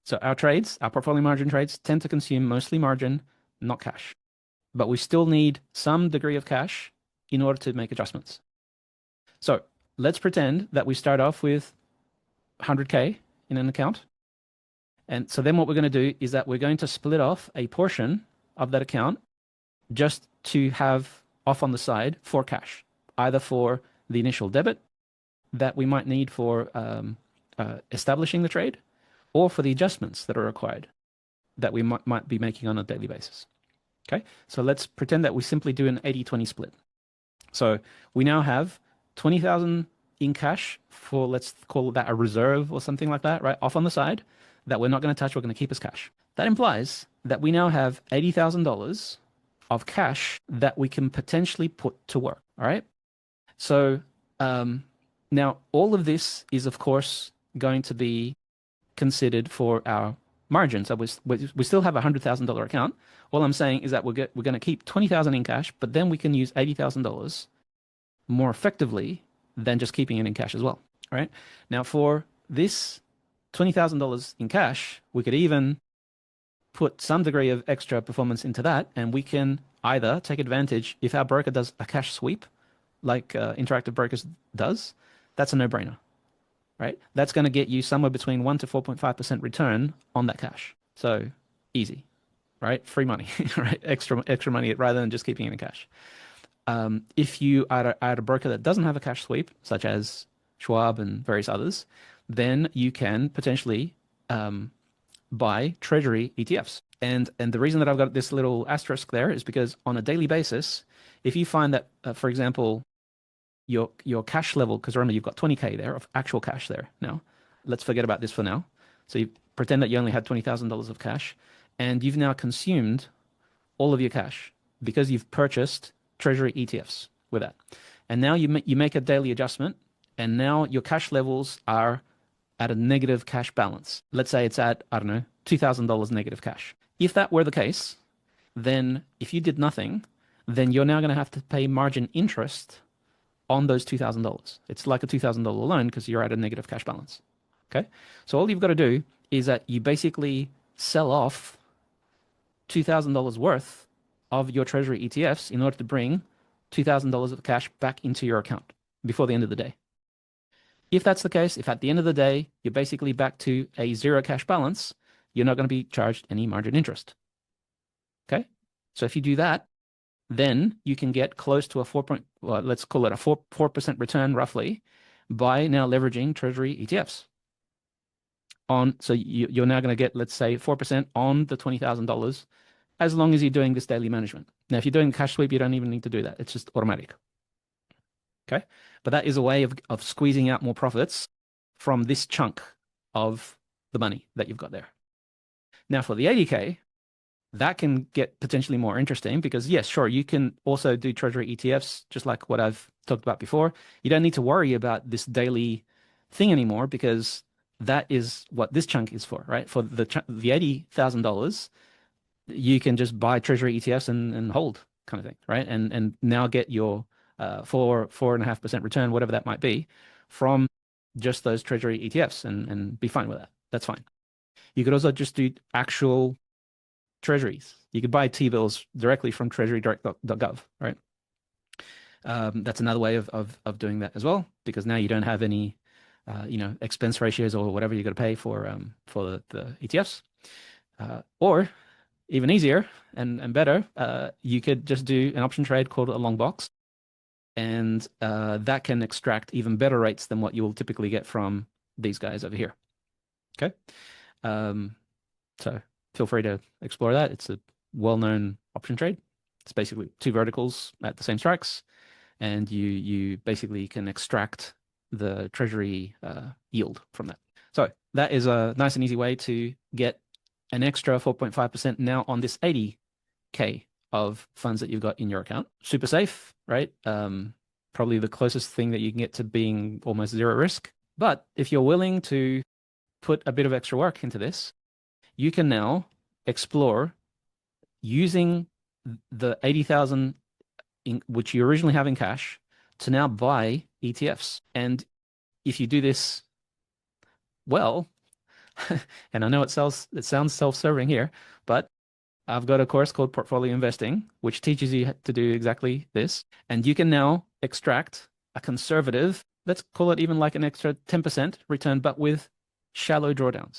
So our trades, our portfolio margin trades, tend to consume mostly margin, not cash. But we still need some degree of cash in order to make adjustments. So let's pretend that we start off with 100K in an account. And so then what we're going to do is that we're going to split off a portion of that account just to have off on the side for cash, either for the initial debit that we might need for establishing the trade, or for the adjustments that are required that we might be making on a daily basis. Okay, so let's pretend that we simply do an 80-20 split. So we now have 20,000 in cash for, let's call that a reserve or something like that, right? Off on the side that we're not going to touch, we're going to keep as cash. That implies that we now have $80,000 of cash that we can potentially put to work, all right? So now all of this is, of course, going to be considered for our margin. So we still have a $100,000 account. All I'm saying is that we're going to keep 20,000 in cash, but then we can use $80,000 more effectively than just keeping it in cash as well. All right. Now for this $20,000 in cash, we could even put some degree of extra performance into that, and we can either take advantage if our broker does a cash sweep, like Interactive Brokers does. That's a no-brainer, right? That's going to get you somewhere between 1 to 4.5% return on that cash. So easy, right? Free money, right? Extra money rather than just keeping it in cash. If you are at a broker that doesn't have a cash sweep, such as Schwab and various others, then you can potentially buy treasury ETFs. And the reason that I've got this little asterisk there is because on a daily basis, if you find that, for example, your cash level, because remember, you've got 20K there of actual cash there now. Let's forget about this for now. So you pretend that you only had $20,000 of cash, and you've now consumed all of your cash because you've purchased treasury ETFs with that. And now you make a daily adjustment, and now your cash levels are at a negative cash balance. Let's say it's at, I don't know, $2,000 negative cash. If that were the case, then if you did nothing, then you're now going to have to pay margin interest on those $2,000. It's like a $2,000 loan because you're at a negative cash balance. Okay? So all you've got to do is that you basically sell off $2,000 worth of your treasury ETFs in order to bring $2,000 of cash back into your account before the end of the day. If that's the case, if at the end of the day, you're basically back to a zero cash balance, you're not going to be charged any margin interest. Okay? So if you do that, then you can get close to a let's call it a 4% return roughly by now leveraging treasury ETFs. So you're now going to get, let's say, 4% on the $20,000 as long as you're doing this daily management. Now, if you're doing cash sweep, you don't even need to do that. It's just automatic. Okay? But that is a way of squeezing out more profits from this chunk of the money that you've got there. Now, for the 80K, that can get potentially more interesting because, yes, sure, you can also do treasury ETFs, just like what I've talked about before. You don't need to worry about this daily thing anymore because that is what this chunk is for, right? For the $80,000, you can just buy treasury ETFs and hold kind of thing, right? And now get your 4.5% return, whatever that might be, from just those treasury ETFs and be fine with that. That's fine. You could also just do actual treasuries. You could buy T-bills directly from treasurydirect.gov, right? That's another way of doing that as well, because now you don't have any, expense ratios or whatever you got to pay for the ETFs. Or even easier and better, you could just do an option trade called a long box, and that can extract even better rates than what you will typically get from these guys over here. Okay, so feel free to explore that. It's a well-known option trade. It's basically two verticals at the same strikes, and you basically can extract the treasury yield from that. So that is a nice and easy way to get an extra 4.5% now on this 80K of funds that you've got in your account. Super safe, right? Probably the closest thing that you can get to being almost zero risk. But if you're willing to put a bit of extra work into this, you can now explore using the 80,000 which you originally have in cash to now buy ETFs. And if you do this well, And I know it sounds self-serving here, but I've got a course called Portfolio Investing, which teaches you to do exactly this. And you can now extract a conservative, let's call it even like an extra 10% return, but with shallow drawdowns.